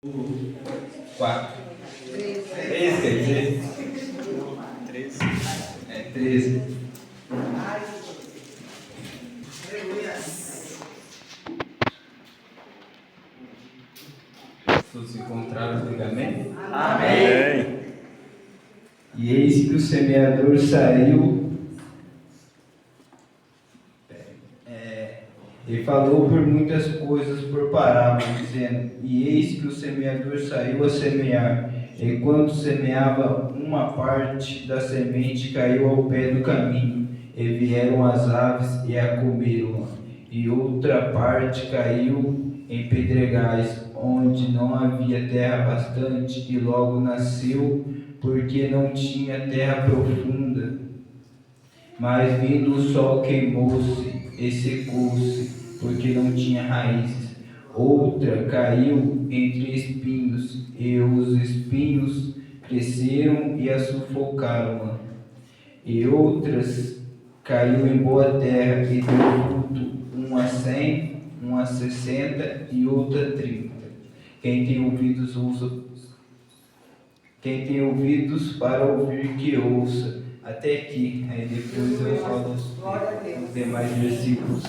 4. 3 quer dizer? 13. É 13. Todos encontraram, diga amém? Amém. E eis que o semeador saiu e falou por muitas coisas por parábolas, dizendo: e eis que o semeador saiu a semear, e quando semeava, uma parte da semente caiu ao pé do caminho, e vieram as aves e a comeram, e outra parte caiu em pedregais, onde não havia terra bastante, e logo nasceu, porque não tinha terra profunda. Mas vindo o sol queimou-se e secou-se, porque não tinha raízes. Outra caiu entre espinhos, e os espinhos cresceram e a sufocaram. E outras caiu em boa terra e deu fruto, uma 100, uma 60 e outra 30. Quem tem ouvidos, ouça. Quem tem ouvidos para ouvir, que ouça. Até aqui, aí depois eu falo os demais versículos.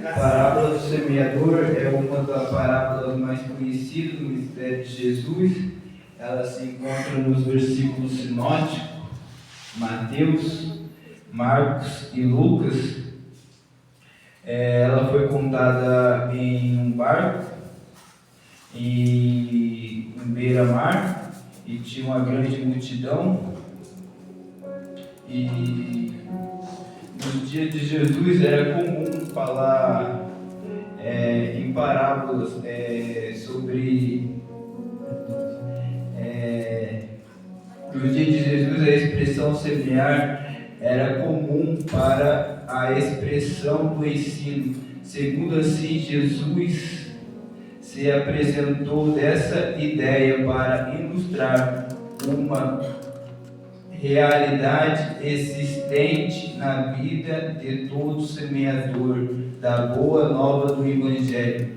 A parábola do semeador é uma das parábolas mais conhecidas do ministério de Jesus. Ela se encontra nos versículos sinóticos, Mateus, Marcos e Lucas. Ela foi contada em um barco, em beira-mar, e tinha uma grande multidão. E nos dias de Jesus era comum falar em parábolas sobre. Nos dias de Jesus a expressão semear era comum para a expressão do ensino. Segundo assim, Jesus se apresentou dessa ideia para ilustrar uma realidade existente na vida de todo semeador da boa nova do Evangelho.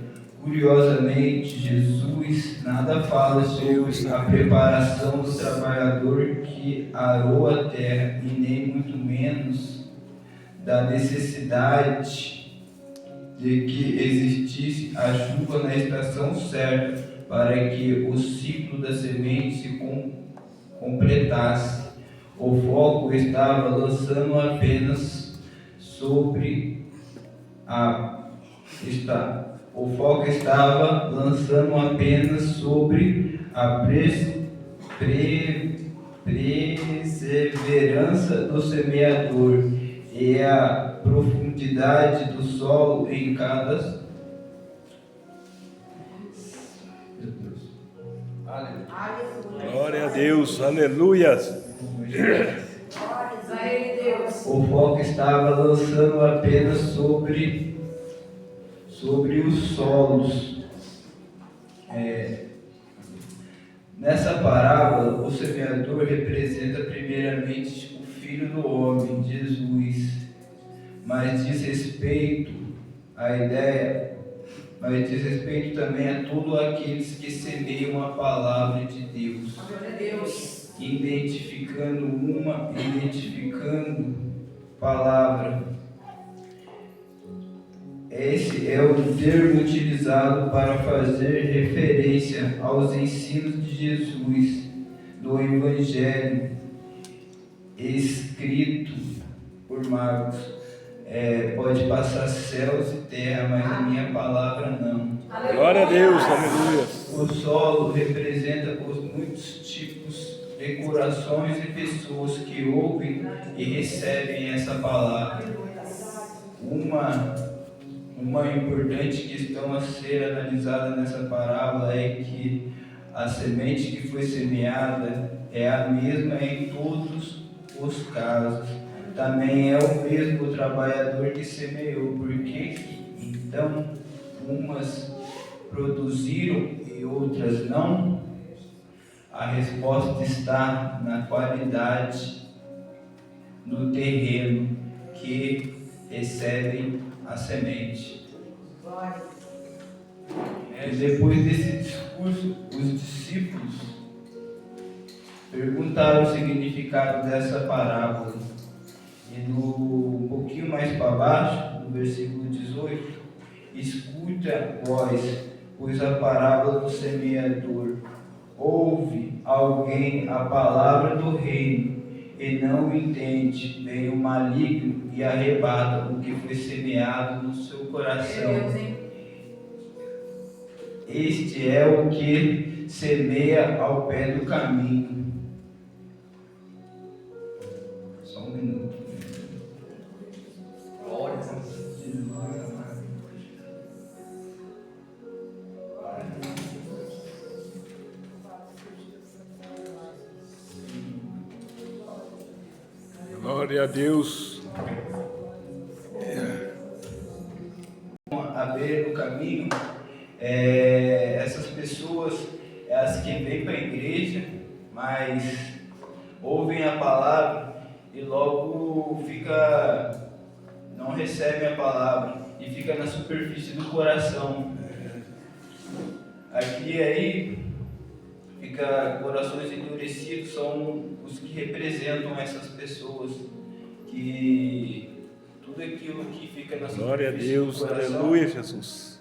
Curiosamente, Jesus nada fala sobre a preparação do trabalhador que arou a terra, e nem muito menos da necessidade de que existisse a chuva na estação certa para que o ciclo da semente se completasse. O foco estava lançando apenas sobre a perseverança do semeador e a profundidade do solo em cada. Glória a Deus, aleluias. O foco estava lançando apenas sobre os solos. Nessa parábola, o semeador representa primeiramente o Filho do Homem, Jesus, mas diz respeito também a todos aqueles que semeiam a palavra de Deus, identificando palavra. Esse é o termo utilizado para fazer referência aos ensinos de Jesus do Evangelho escrito por Marcos. Pode passar céus e terra, mas a minha palavra não. Glória a Deus, aleluia. O solo representa os muitos tipos de corações e pessoas que ouvem e recebem essa palavra. Uma importante questão a ser analisada nessa parábola é que a semente que foi semeada é a mesma em todos os casos. Também é o mesmo trabalhador que semeou. Por que então umas produziram e outras não? A resposta está na qualidade do terreno que recebem a semente. E depois desse discurso, os discípulos perguntaram o significado dessa parábola. E um pouquinho mais para baixo, no versículo 18, escuta vós, pois a parábola do semeador. Ouve alguém a palavra do reino e não entende, vem o maligno e arrebata o que foi semeado no seu coração. Este é o que semeia ao pé do caminho. Só um minuto. Glória a Deus. À beira do caminho, essas pessoas, elas que vêm para a igreja, mas ouvem a palavra e logo não recebem a palavra e fica na superfície do coração. Aqui e aí, fica corações endurecidos, são os que representam essas pessoas, que tudo aquilo que fica na Glória a superfície Deus, do coração, aleluia, Jesus.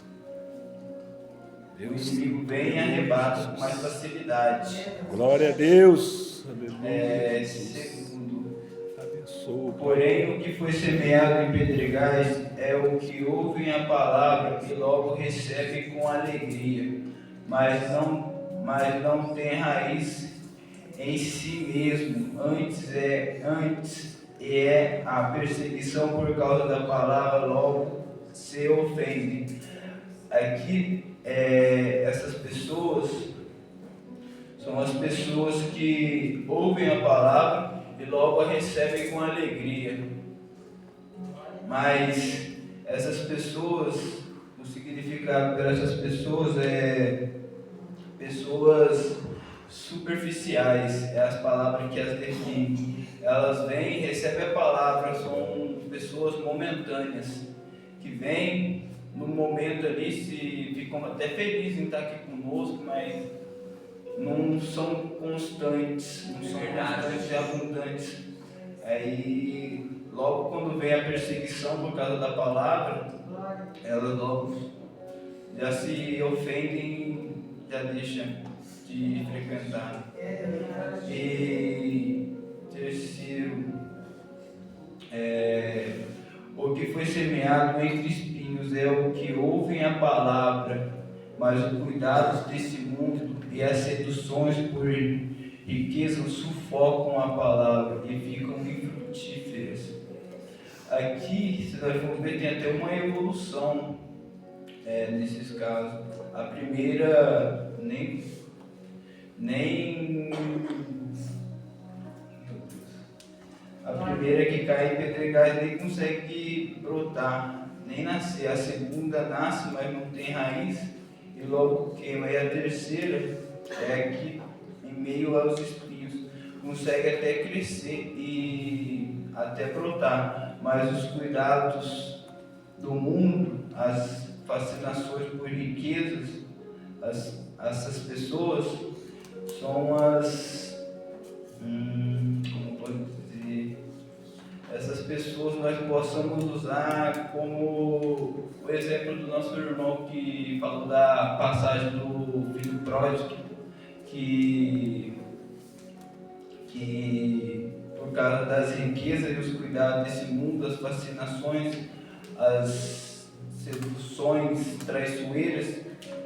o inimigo vem e arrebata com mais facilidade. Glória a Deus, aleluia. Segundo, Abençoa. porém, o que foi semeado em pedregais é o que ouvem a palavra e logo recebem com alegria, mas não tem raiz em si mesmo, antes é a perseguição por causa da palavra, logo se ofendem. Aqui, essas pessoas são as pessoas que ouvem a palavra e logo a recebem com alegria. Mas essas pessoas, o significado dessas pessoas é pessoas superficiais, é as palavras que as definem. Elas vêm, recebem a palavra, são pessoas momentâneas, que vêm no momento ali, se ficam até felizes em estar aqui conosco, mas não são constantes, não são constantes e abundantes. Aí, logo quando vem a perseguição por causa da palavra, elas logo já se ofendem, já deixam de frequentar. E terceiro, o que foi semeado entre espinhos é o que ouvem a palavra, mas os cuidados desse mundo e as seduções por riqueza sufocam a palavra e ficam infrutíferas. Aqui, se nós formos ver, tem até uma evolução nesses casos. A primeira, a primeira que cai em pedregais nem consegue brotar, nem nascer. A segunda nasce, mas não tem raiz e logo queima. E a terceira é que, em meio aos espinhos, consegue até crescer e até brotar, mas os cuidados do mundo, as fascinações por riquezas, essas pessoas são como pode dizer, essas pessoas nós possamos usar como o exemplo do nosso irmão que falou da passagem do filho pródigo, que por causa das riquezas e os cuidados desse mundo, as fascinações, as seduções traiçoeiras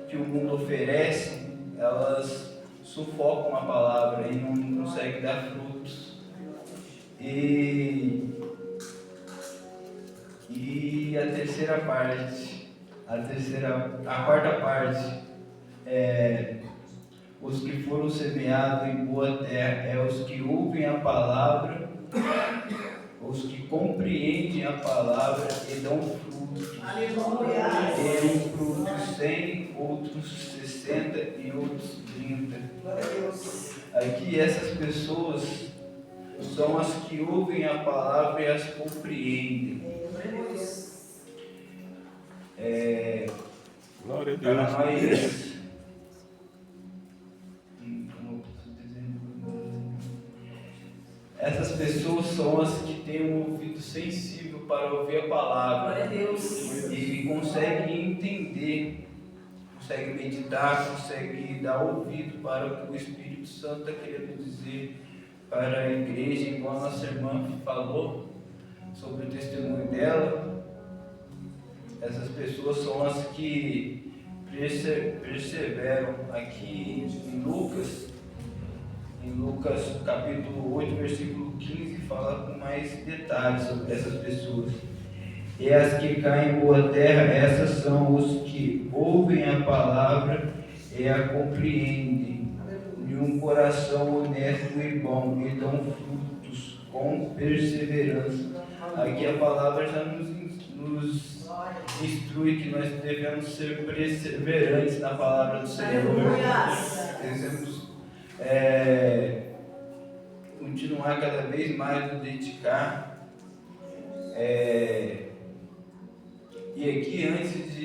que o mundo oferece, elas sufocam a palavra e não conseguem dar frutos. E a terceira parte, a quarta parte, os que foram semeados em boa terra, os que ouvem a palavra, os que compreendem a palavra e dão frutos. Aleluia! E um fruto 100, outros 60 e outros 30. Glória a Deus. Aqui essas pessoas são as que ouvem a palavra e as compreendem. Glória a Deus. Glória a para Deus. nós. Essas pessoas são as que têm um ouvido sensível para ouvir a palavra. Glória a Deus. E conseguem entender, conseguem meditar, conseguem dar ouvido para o que o Espírito Santo está querendo dizer para a igreja, igual a nossa irmã falou sobre o testemunho dela. Essas pessoas são as que perseveram aqui em Lucas capítulo 8, versículo 15, fala com mais detalhes sobre essas pessoas. E as que caem em boa terra, essas são os que ouvem a palavra e a compreendem, de um coração honesto e bom, e dão frutos com perseverança. Aqui a palavra já nos instrui que nós devemos ser perseverantes na palavra do Senhor. Devemos continuar cada vez mais nos dedicar. E aqui, antes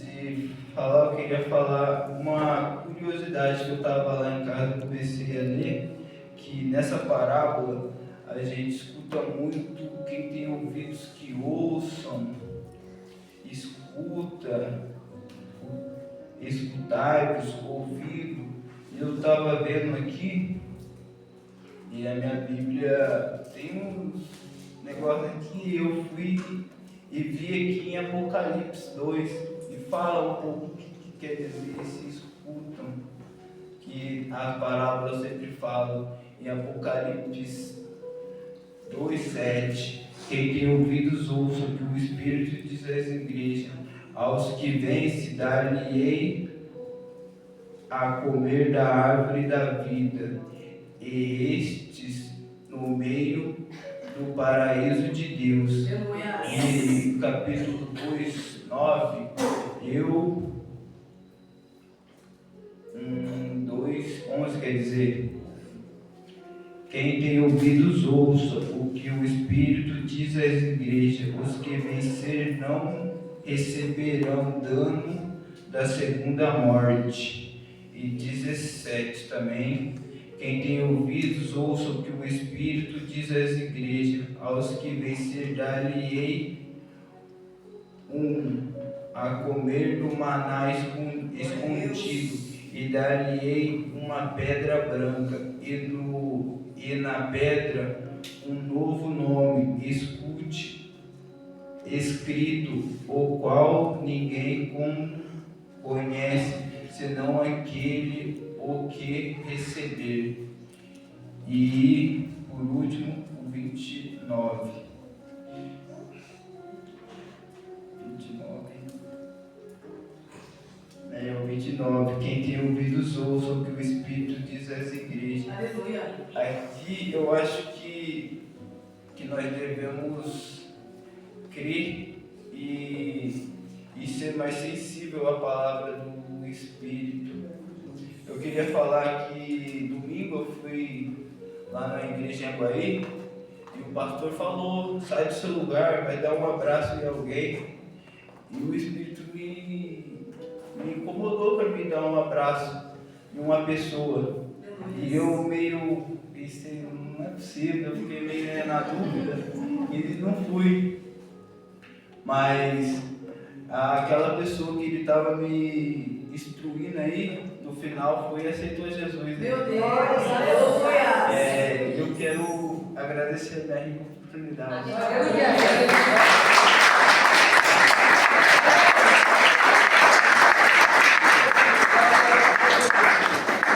de falar, eu queria falar uma curiosidade que eu estava lá em casa, comecei a ler, que nessa parábola a gente escuta muito: quem tem ouvidos que ouçam, escutai-vos, ouvido. E eu estava vendo aqui, e a minha Bíblia tem uns negócios aqui, eu fui e vi aqui em Apocalipse 2, e fala um pouco o que quer dizer se escutam, que a parábola sempre fala em Apocalipse 2:7, quem tem ouvidos ouça o que o Espírito diz às igrejas, aos que vence dar-lhe-ei a comer da árvore da vida, e estes no meio do paraíso de Deus. E capítulo 2:9, 2:11 quer dizer: quem tem ouvidos ouça o que o Espírito diz às igrejas, os que vencer não receberão dano da segunda morte. E 17 também: quem tem ouvidos ouça o que o Espírito diz às igrejas, aos que vencer dar-lhe-ei a comer do maná escondido, e dar-lhe-ei uma pedra branca, e na pedra um novo nome escrito, o qual ninguém conhece, senão aquele o que receber. E por último, o 29. O 29, quem tem ouvidos ouça o que o Espírito diz às igrejas. Aleluia. Aqui eu acho que nós devemos crer e ser mais sensível à palavra do Espírito. Eu queria falar que domingo eu fui lá na igreja em Aguaí e o pastor falou: sai do seu lugar, vai dar um abraço em alguém. E o Espírito me incomodou para me dar um abraço em uma pessoa. E eu meio pensei: não é possível, eu fiquei meio na dúvida e não fui. Mas aquela pessoa que ele estava me instruindo aí, no final foi e aceitou Jesus. Meu Deus, aleluia! Eu quero agradecer a minha oportunidade. Aleluia!